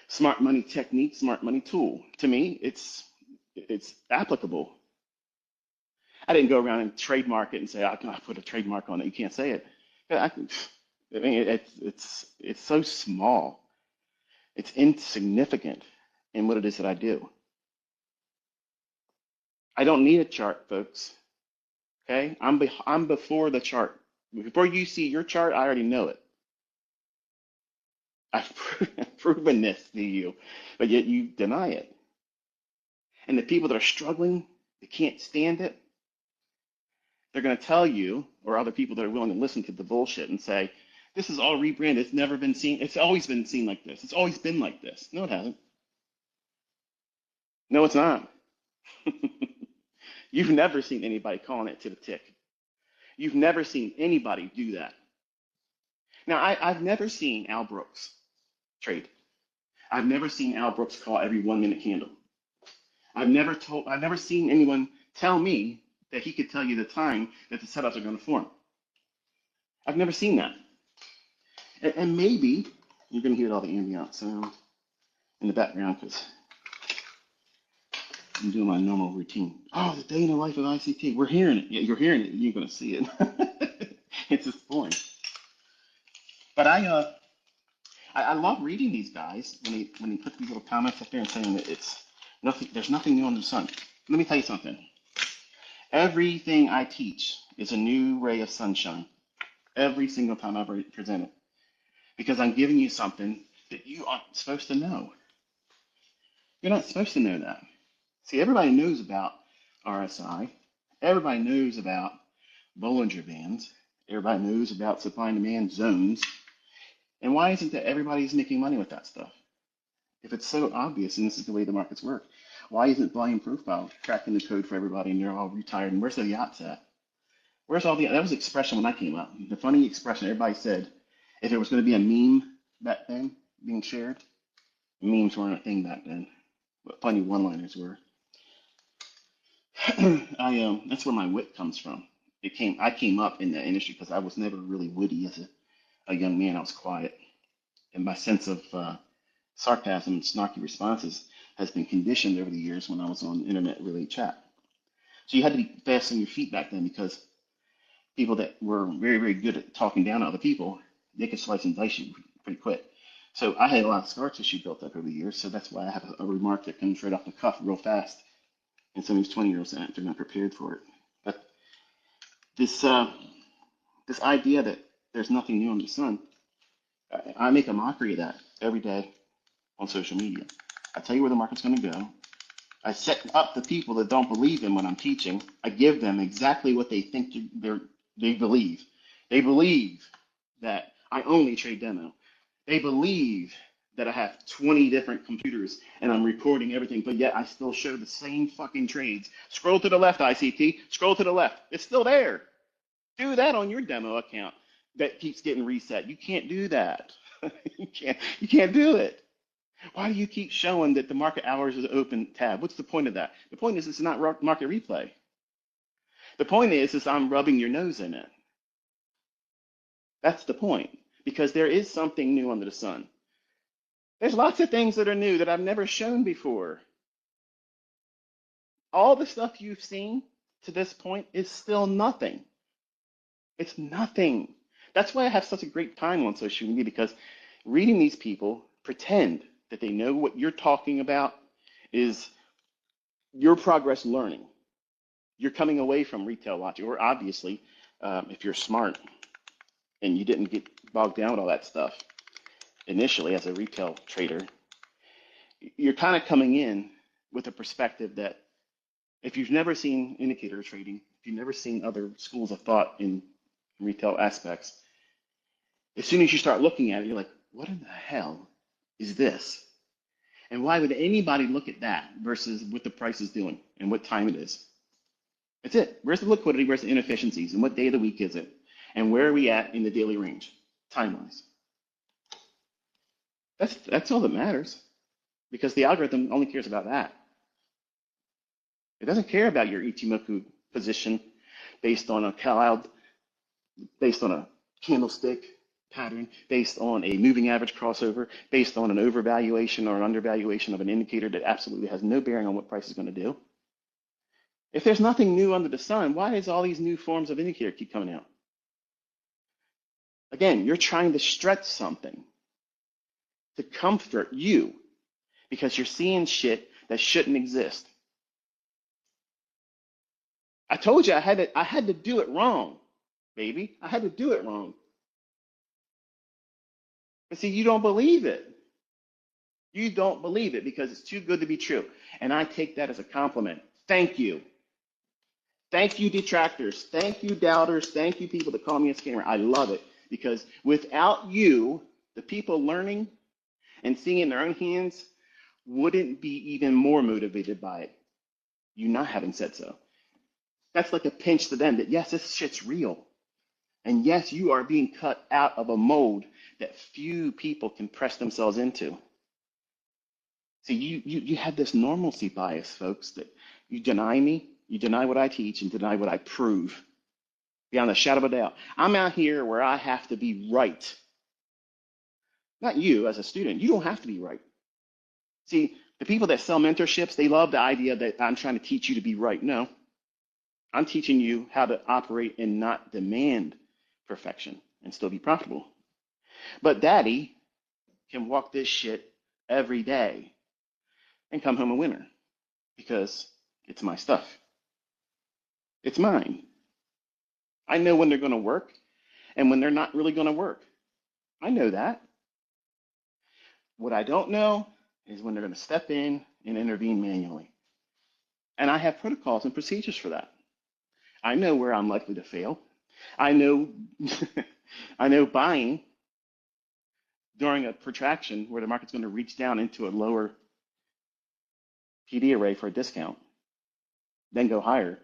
Smart money technique, smart money tool. To me, it's applicable. I didn't go around and trademark it and say, I can put a trademark on it. You can't say it. I mean, it's so small. It's insignificant in what it is that I do. I don't need a chart, folks. Okay, I'm before the chart. Before you see your chart, I already know it. I've proven this to you, but yet you deny it. And the people that are struggling, they can't stand it, they're going to tell you, or other people that are willing to listen to the bullshit and say, this is all rebranded. It's never been seen. It's always been seen like this. It's always been like this. No, it hasn't. No, it's not. You've never seen anybody calling it to the tick. You've never seen anybody do that. Now, I've never seen Al Brooks trade. I've never seen Al Brooks call every 1 minute candle. I've never seen anyone tell me that he could tell you the time that the setups are going to form. I've never seen that. And maybe you're going to hear all the ambient sound in the background because I'm doing my normal routine. Oh, the day in the life of ICT. We're hearing it. Yeah, you're hearing it. You're going to see it. It's just boring. But I love reading these guys when they put these little comments up there and saying that it's nothing. There's nothing new under the sun. Let me tell you something. Everything I teach is a new ray of sunshine. Every single time I present it, because I'm giving you something that you aren't supposed to know. You're not supposed to know that. See, everybody knows about RSI. Everybody knows about Bollinger Bands. Everybody knows about supply and demand zones. And why isn't that everybody's making money with that stuff? If it's so obvious and this is the way the markets work, why isn't volume profile cracking the code for everybody and they're all retired? And where's the yachts at? Where's all that was the expression when I came up. The funny expression everybody said, if it was going to be a meme back then being shared, memes weren't a thing back then, but funny one-liners were. That's where my wit comes from. I came up in that industry because I was never really witty as a young man. I was quiet, and my sense of sarcasm and snarky responses has been conditioned over the years when I was on internet relay chat. So you had to be fast on your feet back then because people that were very, very good at talking down to other people, they could slice and dice you pretty quick. So I had a lot of scar tissue built up over the years. So that's why I have a remark that comes right off the cuff real fast. And some of these 20-year-olds, they're not prepared for it. But this idea that there's nothing new under the sun, I make a mockery of that every day on social media. I tell you where the market's going to go. I set up the people that don't believe in what I'm teaching. I give them exactly what they think they believe. They believe that I only trade demo. They believe that I have 20 different computers and I'm recording everything, but yet I still show the same fucking trades. Scroll to the left, ICT. Scroll to the left. It's still there. Do that on your demo account that keeps getting reset. You can't do that. You can't do it. Why do you keep showing that the market hours is open tab? What's the point of that? The point is it's not market replay. The point is I'm rubbing your nose in it. That's the point, because there is something new under the sun. There's lots of things that are new that I've never shown before. All the stuff you've seen to this point is still nothing. It's nothing. That's why I have such a great time on social media, because reading these people pretend that they know what you're talking about is your progress learning. You're coming away from retail logic, or obviously, if you're smart and you didn't get bogged down with all that stuff initially as a retail trader, you're kind of coming in with a perspective that if you've never seen indicator trading, if you've never seen other schools of thought in retail aspects, as soon as you start looking at it, you're like, what in the hell is this? And why would anybody look at that versus what the price is doing and what time it is? That's it. Where's the liquidity? Where's the inefficiencies? And what day of the week is it? And where are we at in the daily range, time-wise? That's all that matters, because the algorithm only cares about that. It doesn't care about your Ichimoku position based on a cloud, based on a candlestick pattern, based on a moving average crossover, based on an overvaluation or an undervaluation of an indicator that absolutely has no bearing on what price is going to do. If there's nothing new under the sun, why does all these new forms of indicator keep coming out? Again, you're trying to stretch something to comfort you because you're seeing shit that shouldn't exist. I told you I had to do it wrong, baby. I had to do it wrong. But see, you don't believe it. You don't believe it because it's too good to be true. And I take that as a compliment. Thank you. Thank you, detractors. Thank you, doubters. Thank you, people that call me a scammer. I love it because without you, the people learning and seeing it in their own hands wouldn't be even more motivated by it. You not having said so. That's like a pinch to them that, yes, this shit's real. And yes, you are being cut out of a mold that few people can press themselves into. See, you have this normalcy bias, folks, that you deny me, you deny what I teach, and deny what I prove. Beyond a shadow of a doubt. I'm out here where I have to be right. Not you as a student. You don't have to be right. See, the people that sell mentorships, they love the idea that I'm trying to teach you to be right. No, I'm teaching you how to operate and not demand perfection and still be profitable. But daddy can walk this shit every day and come home a winner because it's my stuff. It's mine. I know when they're going to work and when they're not really going to work. I know that. What I don't know is when they're going to step in and intervene manually. And I have protocols and procedures for that. I know where I'm likely to fail. I know I know buying during a protraction where the market's going to reach down into a lower PD array for a discount, then go higher.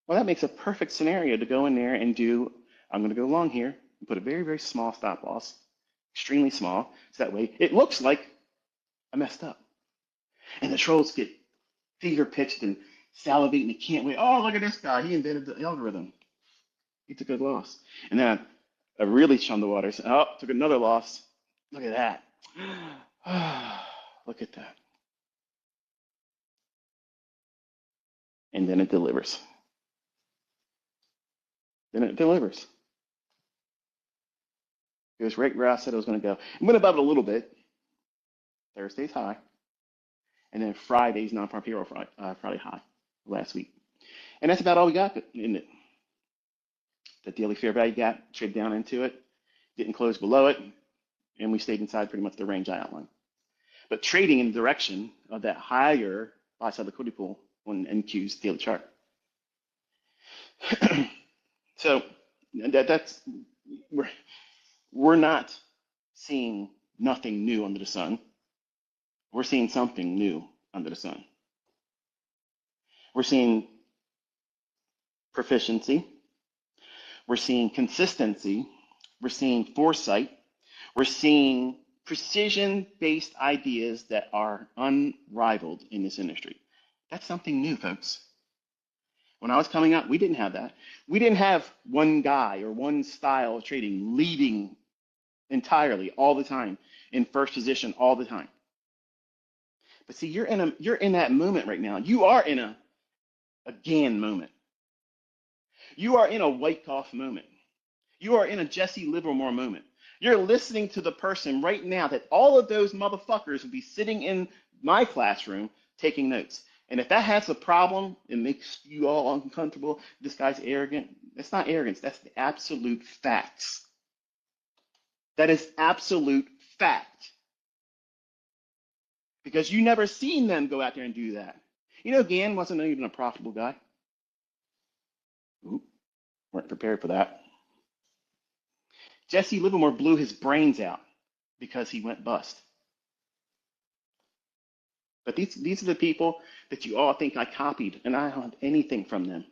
Well, that makes a perfect scenario to go in there and do, I'm going to go long here and put a very, very small stop loss, extremely small, so that way it looks like I messed up. And the trolls get fever pitched and salivating. They can't wait. Oh, look at this guy. He invented the algorithm. He took a loss. And then I really shunned the waters. Oh, took another loss. Look at that. Look at that. And then it delivers. Then it delivers. It was right where I said it was going to go. It went above it a little bit. Thursday's high. And then Friday's non-farm payroll Friday high last week. And that's about all we got in it. The daily fair value gap traded down into it, didn't close below it, and we stayed inside pretty much the range I outlined. But trading in the direction of that higher buy side liquidity pool on NQ's daily chart. So that's we're not seeing nothing new under the sun. We're seeing something new under the sun. We're seeing proficiency. We're seeing consistency. We're seeing foresight. We're seeing precision-based ideas that are unrivaled in this industry. That's something new, folks. When I was coming up, we didn't have that. We didn't have one guy or one style of trading leading entirely all the time in first position all the time. But see, you're in that moment right now. You are in a Gann moment. You are in a Wyckoff moment. You are in a Jesse Livermore moment. You're listening to the person right now that all of those motherfuckers would be sitting in my classroom taking notes. And if that has a problem, it makes you all uncomfortable, this guy's arrogant. That's not arrogance. That's the absolute facts. That is absolute fact. Because you never seen them go out there and do that. You know, Gann wasn't even a profitable guy. Oop, weren't prepared for that. Jesse Livermore blew his brains out because he went bust. But these are the people that you all think I copied, and I don't have anything from them.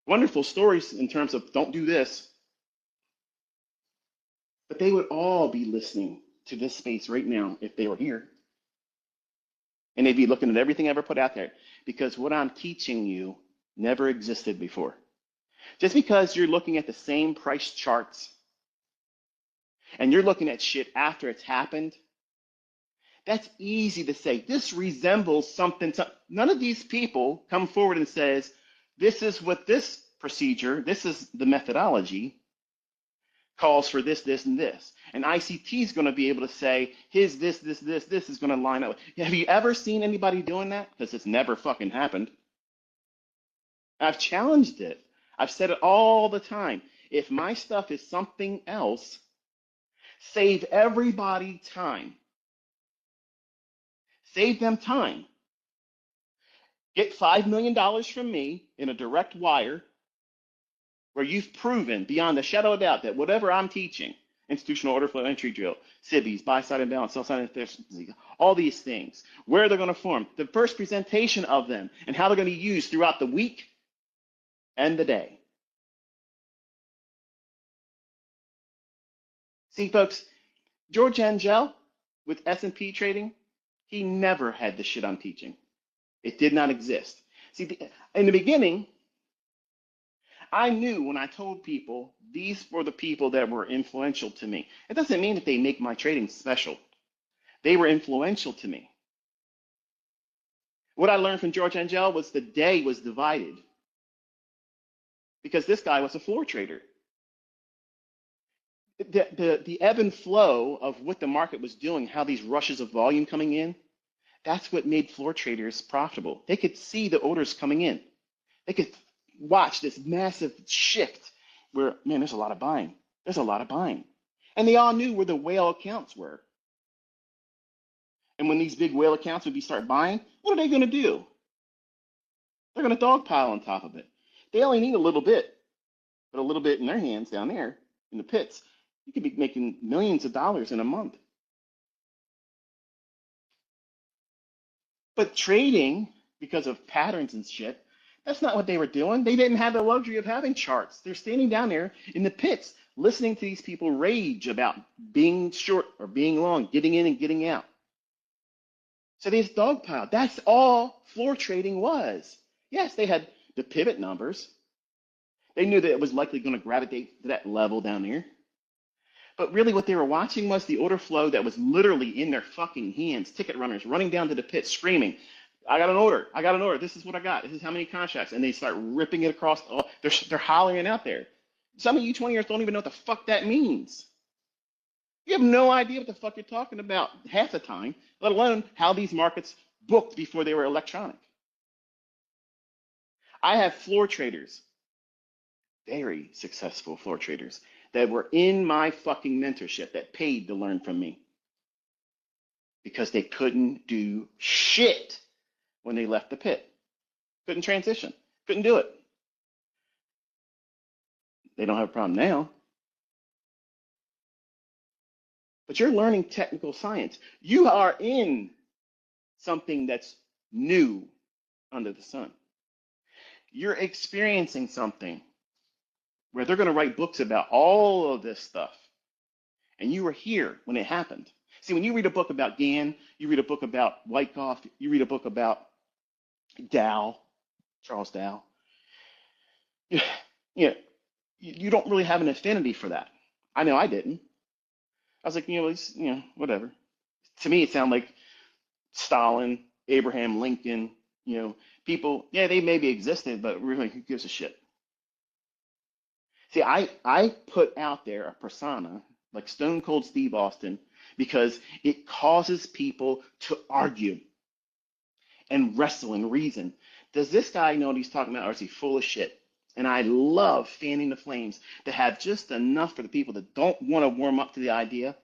Wonderful stories in terms of don't do this. But they would all be listening to this space right now if they were here. And they'd be looking at everything I ever put out there because what I'm teaching you never existed before. Just because you're looking at the same price charts and you're looking at shit after it's happened, that's easy to say. This resembles something. None of these people come forward and says, this is what this procedure, this is the methodology, calls for this, this, and this. And ICT is going to be able to say, here's this is going to line up. Have you ever seen anybody doing that? Because it's never fucking happened. I've challenged it. I've said it all the time. If my stuff is something else, save everybody time. Save them time. Get $5 million from me in a direct wire where you've proven beyond a shadow of doubt that whatever I'm teaching, institutional order flow entry drill, SIBIs, buy-side imbalance, sell-side efficiency, all these things, where they're going to form, the first presentation of them, and how they're going to be used throughout the week and the day. See, folks, George Angel with S&P trading, he never had the shit I'm teaching. It did not exist. See, in the beginning, I knew when I told people these were the people that were influential to me. It doesn't mean that they make my trading special. They were influential to me. What I learned from George Angel was the day was divided because this guy was a floor trader. The ebb and flow of what the market was doing, how these rushes of volume coming in, that's what made floor traders profitable. They could see the orders coming in. They could watch this massive shift where, man, there's a lot of buying. There's a lot of buying. And they all knew where the whale accounts were. And when these big whale accounts would start buying, what are they going to do? They're going to dogpile on top of it. They only need a little bit, but a little bit in their hands down there in the pits, you could be making millions of dollars in a month. But trading, because of patterns and shit, that's not what they were doing. They didn't have the luxury of having charts. They're standing down there in the pits, listening to these people rage about being short or being long, getting in and getting out. So they just dogpiled. That's all floor trading was. Yes, they had the pivot numbers. They knew that it was likely going to gravitate to that level down there. But really what they were watching was the order flow that was literally in their fucking hands. Ticket runners running down to the pit screaming, I got an order. I got an order. This is what I got. This is how many contracts. And they start ripping it across. They're hollering it out there. Some of you 20-years don't even know what the fuck that means. You have no idea what the fuck you're talking about half the time, let alone how these markets booked before they were electronic. I have floor traders, very successful floor traders, that were in my fucking mentorship that paid to learn from me because they couldn't do shit when they left the pit. Couldn't transition. Couldn't do it. They don't have a problem now. But you're learning technical science. You are in something that's new under the sun. You're experiencing something where they're going to write books about all of this stuff. And you were here when it happened. See, when you read a book about Gann, you read a book about Wyckoff, you read a book about Dow, Charles Dow, you don't really have an affinity for that. I know I didn't. I was like, whatever. To me, it sounded like Stalin, Abraham Lincoln, people, yeah, they maybe existed, but really, who gives a shit? See, I put out there a persona like Stone Cold Steve Austin because it causes people to argue and wrestle and reason. Does this guy know what he's talking about, or is he full of shit? And I love fanning the flames to have just enough for the people that don't want to warm up to the idea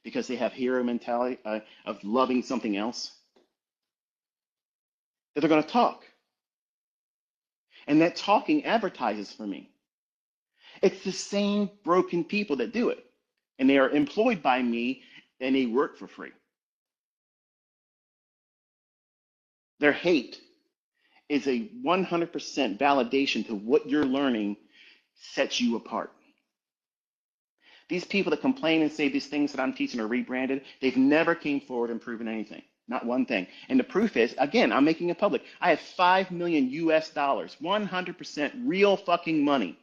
because they have hero mentality of loving something else, that they're going to talk. And that talking advertises for me. It's the same broken people that do it. And they are employed by me and they work for free. Their hate is a 100% validation to what you're learning sets you apart. These people that complain and say these things that I'm teaching are rebranded, they've never came forward and proven anything. Not one thing. And the proof is, again, I'm making it public. I have $5 million US, 100% real fucking money.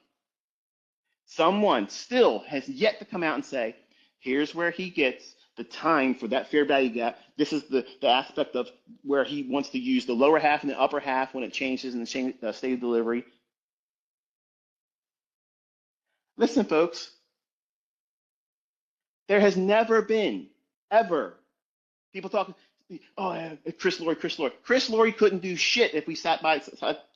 Someone still has yet to come out and say, Here's where he gets the time for that fair value gap. This is the aspect of where he wants to use the lower half and the upper half when it changes in the state of delivery. Listen, folks, there has never been, ever, people talking, oh, yeah, Chris Lori, Chris Lori. Chris Lori couldn't do shit if we sat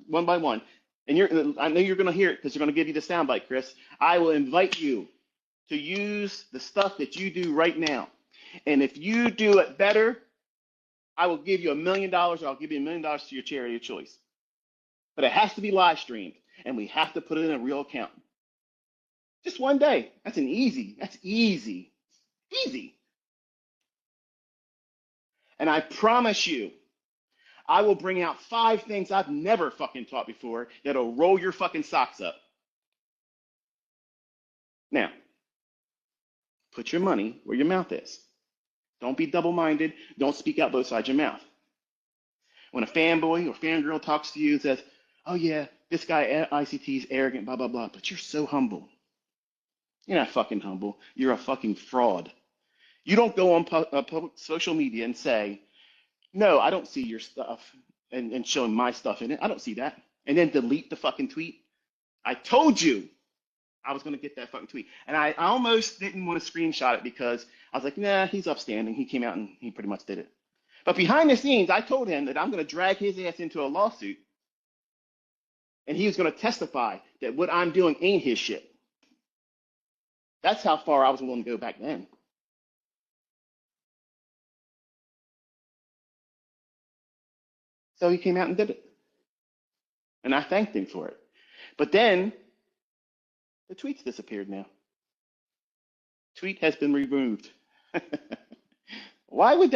one by one. And I know you're going to hear it because they're going to give you the soundbite, Chris. I will invite you to use the stuff that you do right now. And if you do it better, I will give you $1 million, or I'll give you $1 million to your charity of choice. But it has to be live streamed, and we have to put it in a real account. Just one day. That's easy. Easy. And I promise you, I will bring out 5 things I've never fucking taught before that'll roll your fucking socks up. Now, put your money where your mouth is. Don't be double-minded. Don't speak out both sides of your mouth. When a fanboy or fangirl talks to you and says, oh yeah, this guy at ICT is arrogant, blah, blah, blah, but you're so humble. You're not fucking humble. You're a fucking fraud. You don't go on public social media and say, no, I don't see your stuff and showing my stuff in it. I don't see that. And then delete the fucking tweet. I told you I was going to get that fucking tweet. And I almost didn't want to screenshot it because I was like, nah, he's upstanding. He came out and he pretty much did it. But behind the scenes, I told him that I'm going to drag his ass into a lawsuit. And he was going to testify that what I'm doing ain't his shit. That's how far I was willing to go back then. So he came out and did it. And I thanked him for it. But then the tweets disappeared now. Tweet has been removed. Why would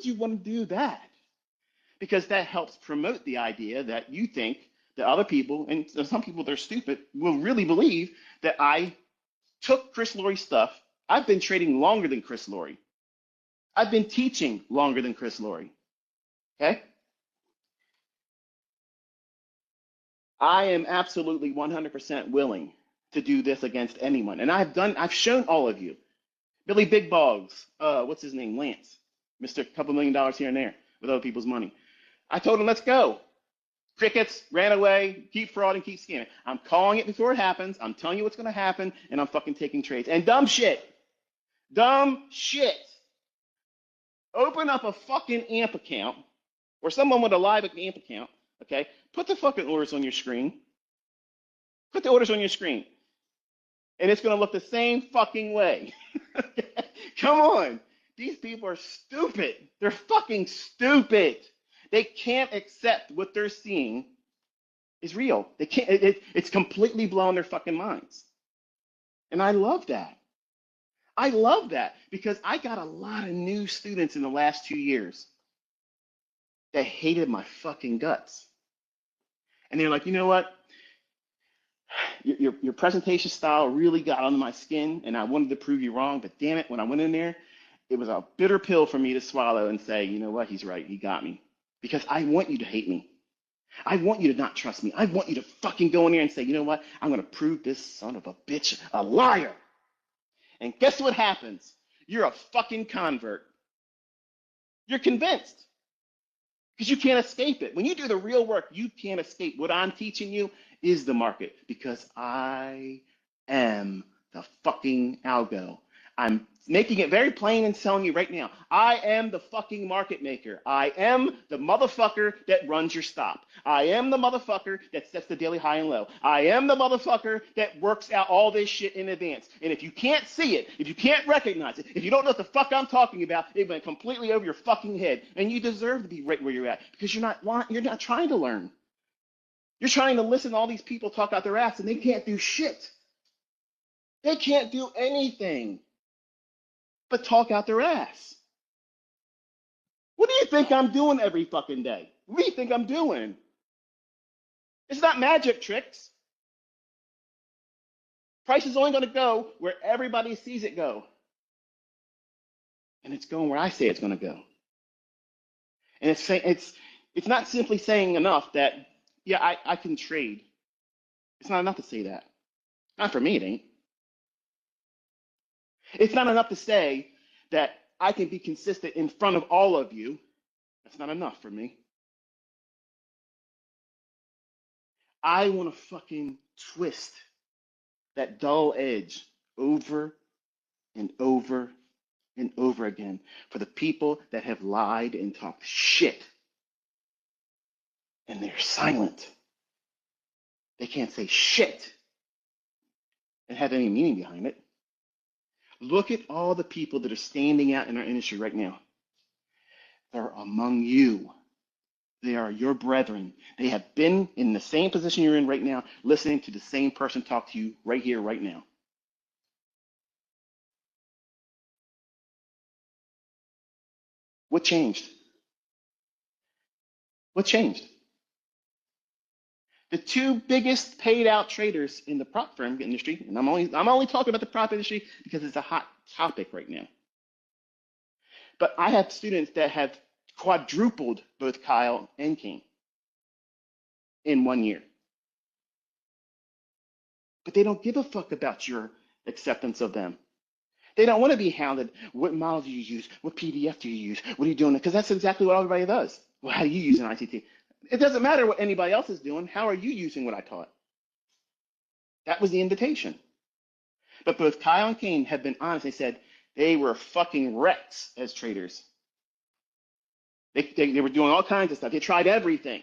you want to do that? Because that helps promote the idea that you think that other people, and some people that are stupid, will really believe that I took Chris Lori's stuff. I've been trading longer than Chris Lori. I've been teaching longer than Chris Lori. Okay? I am absolutely 100% willing to do this against anyone. And I've shown all of you. Billy Big Boggs, what's his name? Lance. Mr. Couple $1 million here and there with other people's money. I told him, let's go. Crickets, ran away, keep frauding, keep scamming. I'm calling it before it happens. I'm telling you what's going to happen, and I'm fucking taking trades. And dumb shit. Open up a fucking AMP account, or someone with a live AMP account, okay? Put the fucking orders on your screen. Put the orders on your screen. And it's going to look the same fucking way. Come on. These people are stupid. They're fucking stupid. They can't accept what they're seeing is real. They can't. It's completely blowing their fucking minds. And I love that. I love that because I got a lot of new students in the last 2 years that hated my fucking guts. And they're like, you know what? Your presentation style really got under my skin, and I wanted to prove you wrong. But damn it, when I went in there, it was a bitter pill for me to swallow and say, you know what? He's right. He got me. Because I want you to hate me. I want you to not trust me. I want you to fucking go in there and say, you know what? I'm going to prove this son of a bitch a liar. And guess what happens? You're a fucking convert. You're convinced. Because you can't escape it. When you do the real work, you can't escape. What I'm teaching you is the market. Because I am the fucking algo. I'm making it very plain and telling you right now, I am the fucking market maker. I am the motherfucker that runs your stop. I am the motherfucker that sets the daily high and low. I am the motherfucker that works out all this shit in advance. And if you can't see it, if you can't recognize it, if you don't know what the fuck I'm talking about, it went completely over your fucking head. And you deserve to be right where you're at because you're not trying to learn. You're trying to listen to all these people talk out their ass and they can't do shit. They can't do anything but talk out their ass. What do you think I'm doing every fucking day? What do you think I'm doing? It's not magic tricks. Price is only going to go where everybody sees it go. And it's going where I say it's going to go. And it's not simply saying enough that, yeah, I can trade. It's not enough to say that. Not for me, it ain't. It's not enough to say that I can be consistent in front of all of you. That's not enough for me. I want to fucking twist that dull edge over and over and over again for the people that have lied and talked shit and they're silent. They can't say shit and have any meaning behind it. Look at all the people that are standing out in our industry right now. They're among you. They are your brethren. They have been in the same position you're in right now, listening to the same person talk to you right here, right now. What changed? What changed? The two biggest paid out traders in the prop firm industry, and I'm only talking about the prop industry because it's a hot topic right now. But I have students that have quadrupled both Kyle and Kane in 1 year. But they don't give a fuck about your acceptance of them. They don't want to be hounded. What model do you use? What PDF do you use? What are you doing? Because that's exactly what everybody does. Well, how do you use an ICT? It doesn't matter what anybody else is doing. How are you using what I taught? That was the invitation. But both Kyle and Kane have been honest. They said they were fucking wrecks as traders. They were doing all kinds of stuff. They tried everything.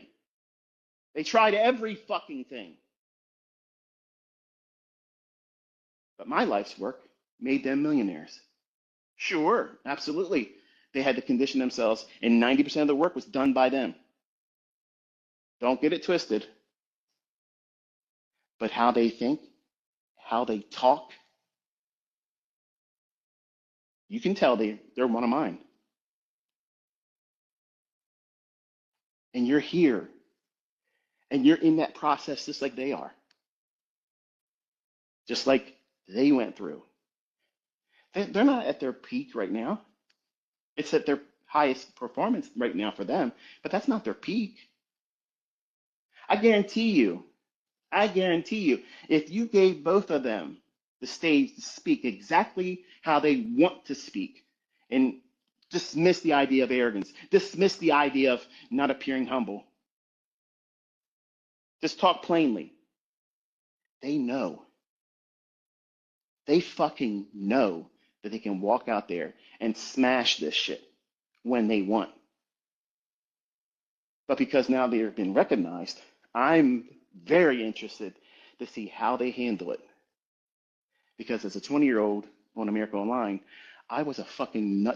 They tried every fucking thing. But my life's work made them millionaires. Sure, absolutely. They had to condition themselves, and 90% of the work was done by them. Don't get it twisted. But how they think, how they talk, you can tell they're one of mine. And you're here, and you're in that process just like they are, just like they went through. They're not at their peak right now. It's at their highest performance right now for them, but that's not their peak. I guarantee you, if you gave both of them the stage to speak exactly how they want to speak and dismiss the idea of arrogance, dismiss the idea of not appearing humble, just talk plainly, they know. They fucking know that they can walk out there and smash this shit when they want. But because now they've been recognized, I'm very interested to see how they handle it. Because as a 20-year-old on America Online, I was a fucking nut